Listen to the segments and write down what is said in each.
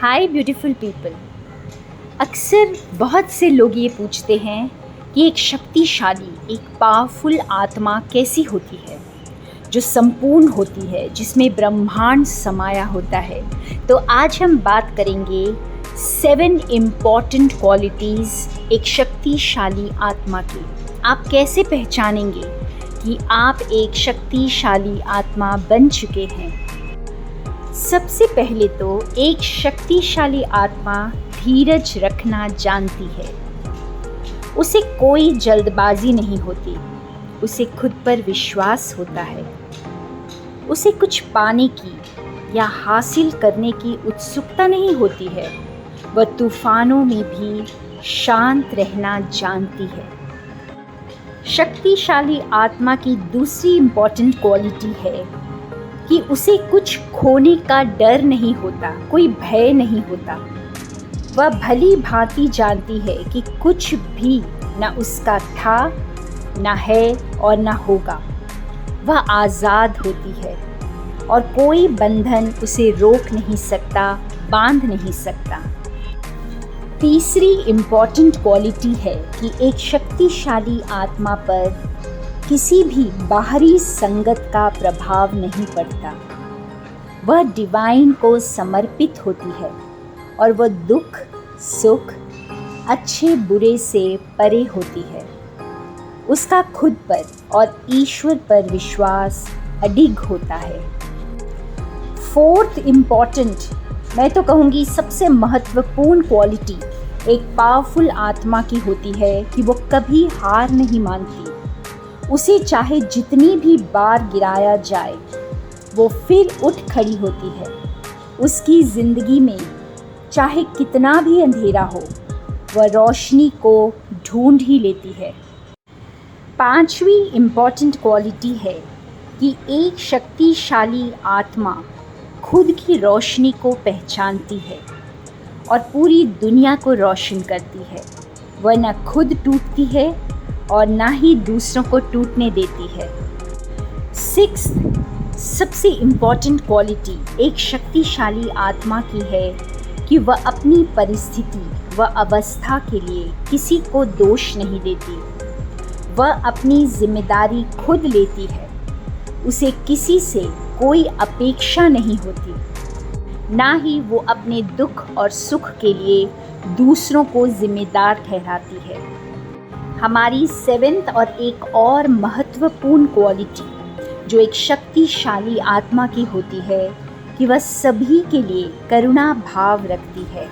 हाय beautiful people. अक्सर बहुत से लोग ये पूछते हैं कि एक शक्तिशाली, एक पावरफुल आत्मा कैसी होती है, जो संपूर्ण होती है, जिसमें ब्रह्मांड समाया होता है। तो आज हम बात करेंगे 7 इम्पॉर्टेंट क्वालिटीज़ एक शक्तिशाली आत्मा की। आप कैसे पहचानेंगे कि आप एक शक्तिशाली आत्मा बन चुके हैं? सबसे पहले तो एक शक्तिशाली आत्मा धीरज रखना जानती है। उसे कोई जल्दबाजी नहीं होती, उसे खुद पर विश्वास होता है। उसे कुछ पाने की या हासिल करने की उत्सुकता नहीं होती है। वह तूफानों में भी शांत रहना जानती है। शक्तिशाली आत्मा की दूसरी इम्पॉर्टेंट क्वालिटी है कि उसे कुछ खोने का डर नहीं होता, कोई भय नहीं होता। वह भली भांति जानती है कि कुछ भी न उसका था, न है और न होगा। वह आज़ाद होती है और कोई बंधन उसे रोक नहीं सकता, बांध नहीं सकता। तीसरी इम्पॉर्टेंट क्वालिटी है कि एक शक्तिशाली आत्मा पर किसी भी बाहरी संगत का प्रभाव नहीं पड़ता। वह डिवाइन को समर्पित होती है और वह दुख, सुख, अच्छे बुरे से परे होती है। उसका खुद पर और ईश्वर पर विश्वास अडिग होता है। फोर्थ इम्पॉर्टेंट, मैं तो कहूँगी सबसे महत्वपूर्ण क्वालिटी एक पावरफुल आत्मा की होती है कि वो कभी हार नहीं मानती। उसे चाहे जितनी भी बार गिराया जाए, वो फिर उठ खड़ी होती है। उसकी ज़िंदगी में चाहे कितना भी अंधेरा हो, वह रोशनी को ढूंढ ही लेती है। पांचवी इम्पॉर्टेंट क्वालिटी है कि एक शक्तिशाली आत्मा खुद की रोशनी को पहचानती है और पूरी दुनिया को रोशन करती है। वह न खुद टूटती है और ना ही दूसरों को टूटने देती है। सिक्स्थ सबसे इम्पॉर्टेंट क्वालिटी एक शक्तिशाली आत्मा की है कि वह अपनी परिस्थिति व अवस्था के लिए किसी को दोष नहीं देती। वह अपनी जिम्मेदारी खुद लेती है। उसे किसी से कोई अपेक्षा नहीं होती, ना ही वो अपने दुख और सुख के लिए दूसरों को जिम्मेदार ठहराती है। हमारी 7th और एक और महत्वपूर्ण क्वालिटी जो एक शक्तिशाली आत्मा की होती है कि वह सभी के लिए करुणा भाव रखती है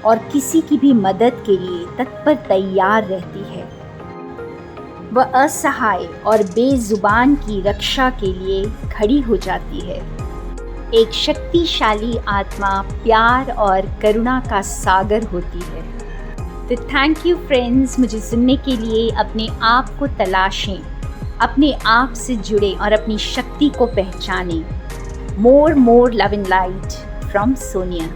और किसी की भी मदद के लिए तत्पर तैयार रहती है। वह असहाय और बेजुबान की रक्षा के लिए खड़ी हो जाती है। एक शक्तिशाली आत्मा प्यार और करुणा का सागर होती है। तो थैंक यू फ्रेंड्स, मुझे सुनने के लिए। अपने आप को तलाशें, अपने आप से जुड़े और अपनी शक्ति को पहचानें। More love and light from Sonia.